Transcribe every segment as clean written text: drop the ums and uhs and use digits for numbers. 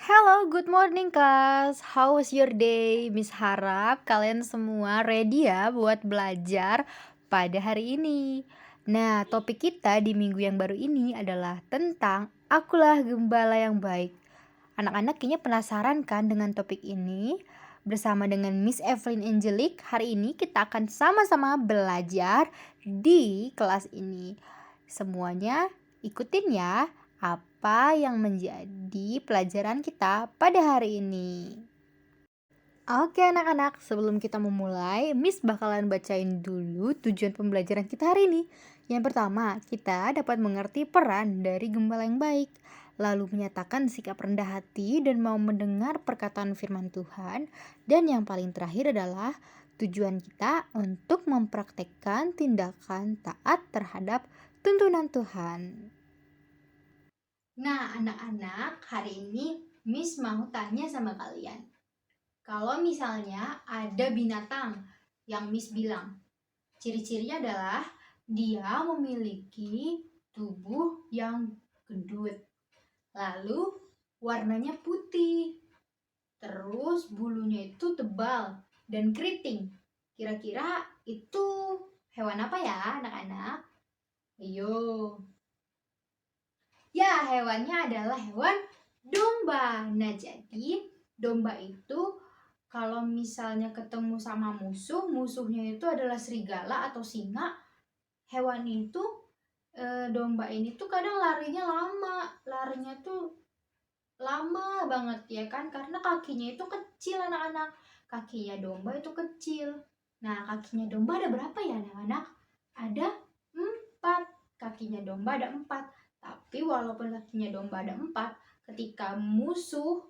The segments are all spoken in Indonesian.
Hello, good morning class. How was your day? Miss harap kalian semua ready ya buat belajar pada hari ini. Nah, topik kita di minggu yang baru ini adalah tentang Akulah Gembala yang Baik. Anak-anak kayaknya penasaran kan dengan topik ini? Bersama dengan Miss Evelyn Angelic, hari ini kita akan sama-sama belajar di kelas ini. Semuanya ikutin ya apa yang menjadi pelajaran kita pada hari ini. Oke anak-anak, sebelum kita memulai, Miss bakalan bacain dulu tujuan pembelajaran kita hari ini. Yang pertama, kita dapat mengerti peran dari gembala yang baik, lalu menyatakan sikap rendah hati dan mau mendengar perkataan firman Tuhan. Dan yang paling terakhir adalah tujuan kita untuk mempraktekkan tindakan taat terhadap tuntunan Tuhan. Nah, anak-anak, hari ini Miss mau tanya sama kalian. Kalau misalnya ada binatang yang Miss bilang, ciri-cirinya adalah dia memiliki tubuh yang gendut, lalu warnanya putih, terus bulunya itu tebal dan keriting. Kira-kira itu hewan apa ya anak-anak? Ayo. Ya, hewannya adalah hewan domba. Nah, jadi domba itu kalau misalnya ketemu sama musuhnya itu adalah serigala atau singa, hewan itu domba ini tuh kadang larinya tuh lama banget ya kan, karena kakinya itu kecil anak-anak. Kakinya domba itu kecil. Nah, kakinya domba ada berapa ya anak-anak? Ada 4. Kakinya domba ada 4. Tapi walaupun kakinya domba ada 4, ketika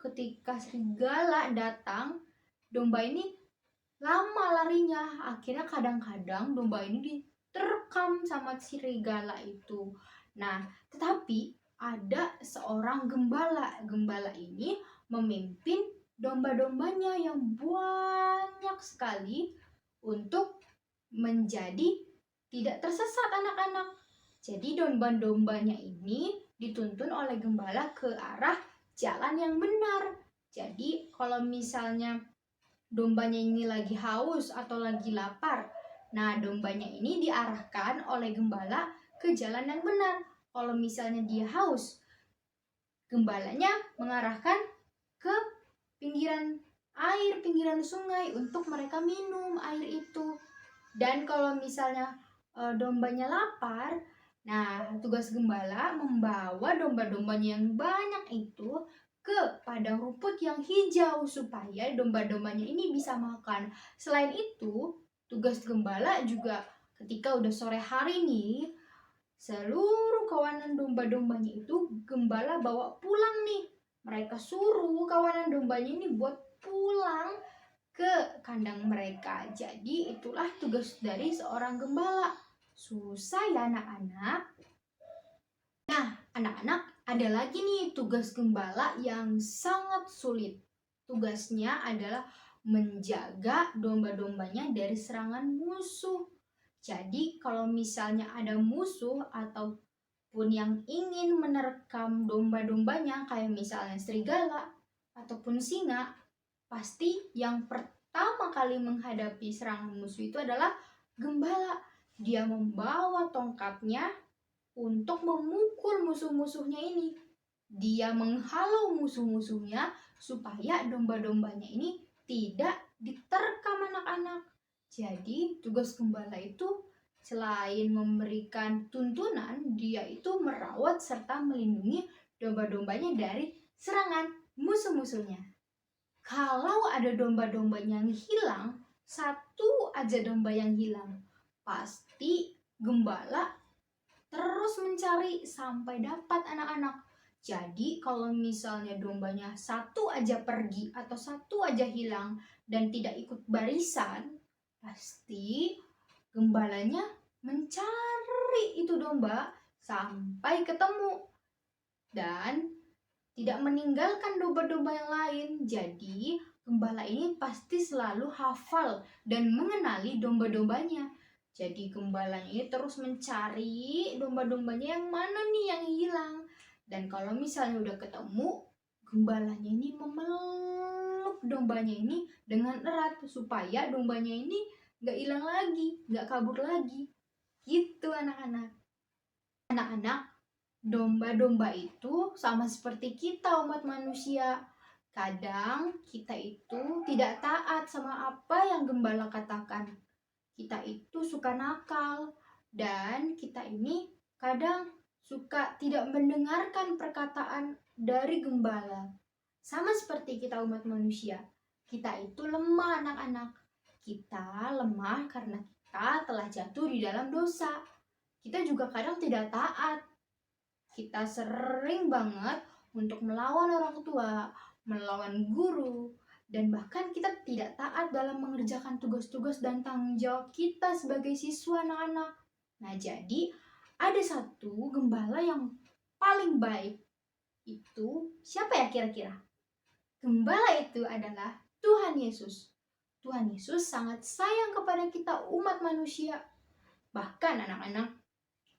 ketika serigala datang, domba ini lama larinya. Akhirnya kadang-kadang domba ini diterkam sama serigala itu. Nah, tetapi ada seorang gembala. Gembala ini memimpin domba-dombanya yang banyak sekali untuk menjadi tidak tersesat anak-anak. Jadi domba-dombanya ini dituntun oleh gembala ke arah jalan yang benar. Jadi kalau misalnya dombanya ini lagi haus atau lagi lapar, nah dombanya ini diarahkan oleh gembala ke jalan yang benar. Kalau misalnya dia haus, gembalanya mengarahkan ke pinggiran sungai untuk mereka minum air itu. Dan kalau misalnya dombanya lapar, nah tugas gembala membawa domba-dombanya yang banyak itu ke padang rumput yang hijau supaya domba-dombanya ini bisa makan. Selain itu, tugas gembala juga ketika udah sore hari nih, seluruh kawanan domba-dombanya itu gembala bawa pulang nih. Mereka suruh kawanan dombanya ini buat pulang ke kandang mereka. Jadi itulah tugas dari seorang gembala. Susah ya anak-anak. Nah, anak-anak, ada lagi nih tugas gembala yang sangat sulit. Tugasnya adalah menjaga domba-dombanya dari serangan musuh. Jadi kalau misalnya ada musuh ataupun yang ingin menerkam domba-dombanya, kayak misalnya serigala ataupun singa, pasti yang pertama kali menghadapi serangan musuh itu adalah gembala. Dia membawa tongkatnya untuk memukul musuh-musuhnya ini. Dia menghalau musuh-musuhnya supaya domba-dombanya ini tidak diterkam anak-anak. Jadi tugas gembala itu selain memberikan tuntunan, dia itu merawat serta melindungi domba-dombanya dari serangan musuh-musuhnya. Kalau ada domba-dombanya yang hilang, satu aja domba yang hilang, pasti gembala terus mencari sampai dapat anak-anak. Jadi kalau misalnya dombanya satu aja pergi atau satu aja hilang dan tidak ikut barisan, pasti gembalanya mencari itu domba sampai ketemu dan tidak meninggalkan domba-domba yang lain. Jadi gembala ini pasti selalu hafal dan mengenali domba-dombanya. Jadi gembalanya ini terus mencari domba-dombanya yang mana nih yang hilang. Dan kalau misalnya udah ketemu, gembalanya ini memeluk dombanya ini dengan erat supaya dombanya ini nggak hilang lagi, nggak kabur lagi. Gitu anak-anak. Anak-anak, domba-domba itu sama seperti kita umat manusia. Kadang kita itu tidak taat sama apa yang gembala katakan. Kita itu suka nakal dan kita ini kadang suka tidak mendengarkan perkataan dari gembala. Sama seperti kita umat manusia, kita itu lemah anak-anak. Kita lemah karena kita telah jatuh di dalam dosa. Kita juga kadang tidak taat. Kita sering banget untuk melawan orang tua, melawan guru, dan bahkan kita tidak taat dalam mengerjakan tugas-tugas dan tanggung jawab kita sebagai siswa anak-anak. Nah, jadi ada satu gembala yang paling baik. Itu siapa ya kira-kira? Gembala itu adalah Tuhan Yesus. Tuhan Yesus sangat sayang kepada kita umat manusia. Bahkan anak-anak,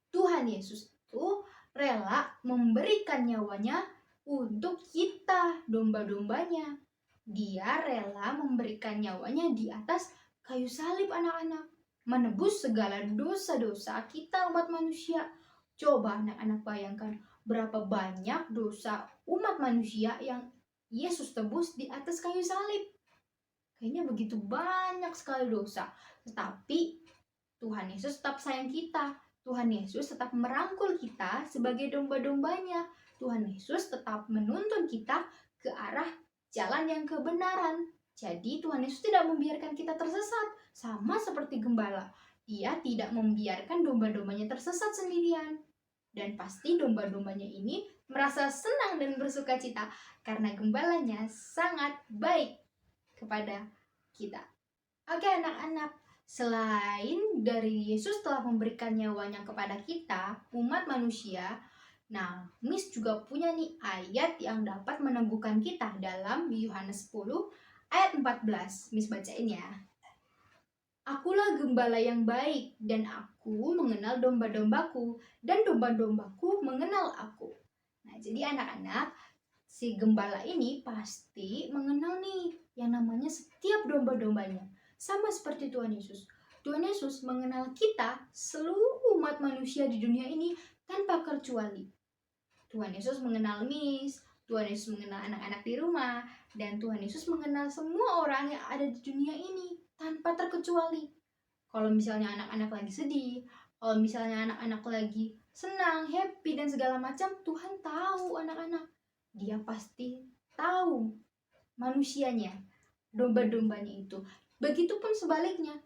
Tuhan Yesus itu rela memberikan nyawanya untuk kita, domba-dombanya. Dia rela memberikan nyawanya di atas kayu salib anak-anak, menebus segala dosa-dosa kita umat manusia. Coba anak-anak bayangkan berapa banyak dosa umat manusia yang Yesus tebus di atas kayu salib. Kayaknya begitu banyak sekali dosa. Tetapi Tuhan Yesus tetap sayang kita. Tuhan Yesus tetap merangkul kita sebagai domba-dombanya. Tuhan Yesus tetap menuntun kita ke arah jalan yang kebenaran. Jadi Tuhan Yesus tidak membiarkan kita tersesat. Sama seperti gembala. Dia tidak membiarkan domba-dombanya tersesat sendirian. Dan pasti domba-dombanya ini merasa senang dan bersuka cita karena gembalanya sangat baik kepada kita. Oke anak-anak, selain dari Yesus telah memberikan nyawanya kepada kita, umat manusia, nah Miss juga punya nih ayat yang dapat meneguhkan kita dalam Yohanes 10 ayat 14. Miss bacain ya. Akulah gembala yang baik dan aku mengenal domba-dombaku dan domba-dombaku mengenal aku. Nah jadi anak-anak, si gembala ini pasti mengenal nih yang namanya setiap domba-dombanya. Sama seperti Tuhan Yesus. Tuhan Yesus mengenal kita, seluruh umat manusia di dunia ini tanpa kecuali. Tuhan Yesus mengenal Miss, Tuhan Yesus mengenal anak-anak di rumah, dan Tuhan Yesus mengenal semua orang yang ada di dunia ini tanpa terkecuali. Kalau misalnya anak-anak lagi sedih, kalau misalnya anak-anak lagi senang, happy, dan segala macam, Tuhan tahu anak-anak. Dia pasti tahu manusianya, domba-dombanya itu. Begitupun sebaliknya,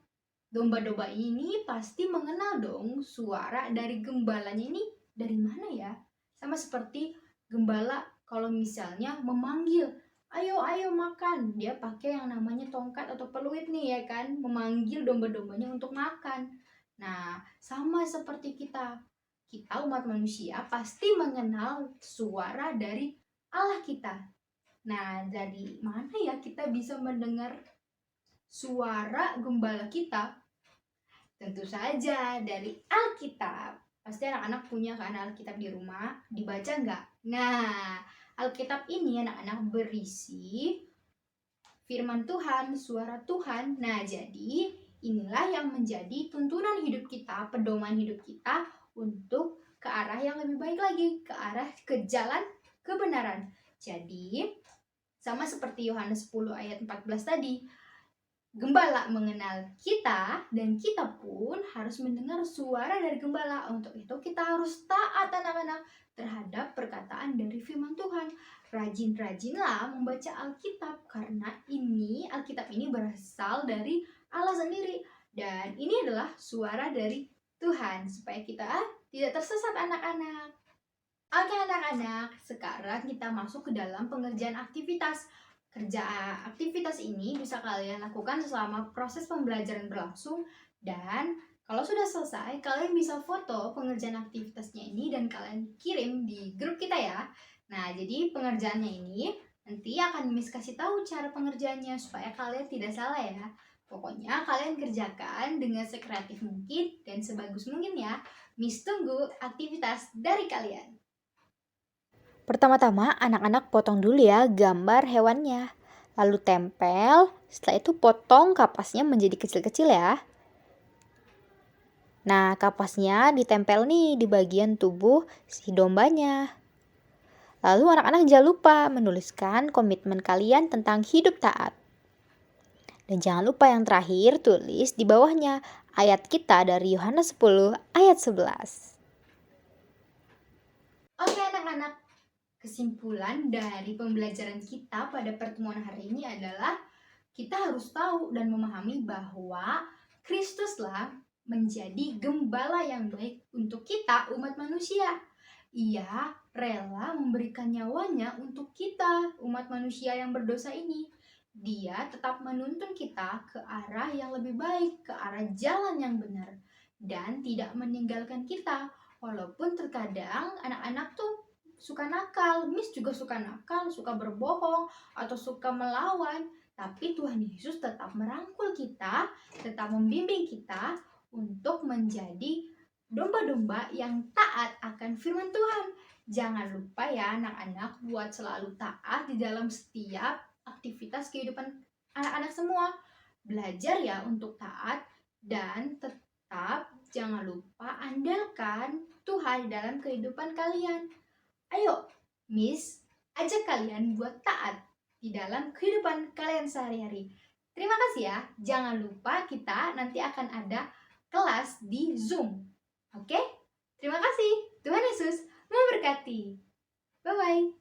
domba-domba ini pasti mengenal dong suara dari gembalanya ini dari mana ya. Sama seperti gembala kalau misalnya memanggil, ayo ayo makan, dia pakai yang namanya tongkat atau peluit nih ya kan, memanggil domba-dombanya untuk makan. Nah sama seperti kita umat manusia pasti mengenal suara dari Allah kita. Nah dari mana ya kita bisa mendengar suara gembala kita? Tentu saja dari Alkitab. Pasti anak-anak punya kan Alkitab di rumah, dibaca nggak? Nah, Alkitab ini anak-anak berisi firman Tuhan, suara Tuhan. Nah, jadi inilah yang menjadi tuntunan hidup kita, pedoman hidup kita untuk ke arah yang lebih baik lagi, ke arah ke jalan kebenaran. Jadi, sama seperti Yohanes 10 ayat 14 tadi, gembala mengenal kita dan kita pun harus mendengar suara dari gembala. Untuk itu kita harus taat anak-anak terhadap perkataan dari firman Tuhan. Rajin-rajinlah membaca Alkitab karena ini Alkitab ini berasal dari Allah sendiri dan ini adalah suara dari Tuhan supaya kita tidak tersesat anak-anak. Oke anak-anak, sekarang kita masuk ke dalam pengerjaan aktivitas. Aktivitas ini bisa kalian lakukan selama proses pembelajaran berlangsung dan kalau sudah selesai kalian bisa foto pengerjaan aktivitasnya ini dan kalian kirim di grup kita ya. Nah jadi pengerjaannya ini nanti akan Miss kasih tahu cara pengerjaannya supaya kalian tidak salah ya. Pokoknya kalian kerjakan dengan sekreatif mungkin dan sebagus mungkin ya. Miss tunggu aktivitas dari kalian. Pertama-tama anak-anak potong dulu ya gambar hewannya. Lalu tempel, setelah itu potong kapasnya menjadi kecil-kecil ya. Nah, kapasnya ditempel nih di bagian tubuh si dombanya. Lalu anak-anak jangan lupa menuliskan komitmen kalian tentang hidup taat. Dan jangan lupa yang terakhir tulis di bawahnya ayat kita dari Yohanes 10 ayat 11. Oke anak-anak, kesimpulan dari pembelajaran kita pada pertemuan hari ini adalah kita harus tahu dan memahami bahwa Kristuslah menjadi gembala yang baik untuk kita umat manusia. Ia rela memberikan nyawanya untuk kita umat manusia yang berdosa ini. Dia tetap menuntun kita ke arah yang lebih baik, ke arah jalan yang benar, dan tidak meninggalkan kita. Walaupun terkadang anak-anak tuh suka nakal, Miss juga suka nakal, suka berbohong, atau suka melawan. Tapi Tuhan Yesus tetap merangkul kita, tetap membimbing kita untuk menjadi domba-domba yang taat akan firman Tuhan. Jangan lupa ya anak-anak buat selalu taat di dalam setiap aktivitas kehidupan anak-anak semua. Belajar ya untuk taat dan tetap jangan lupa andalkan Tuhan dalam kehidupan kalian. Ayo, Miss, ajak kalian buat taat di dalam kehidupan kalian sehari-hari. Terima kasih ya. Jangan lupa kita nanti akan ada kelas di Zoom. Oke? Terima kasih. Tuhan Yesus memberkati. Bye-bye.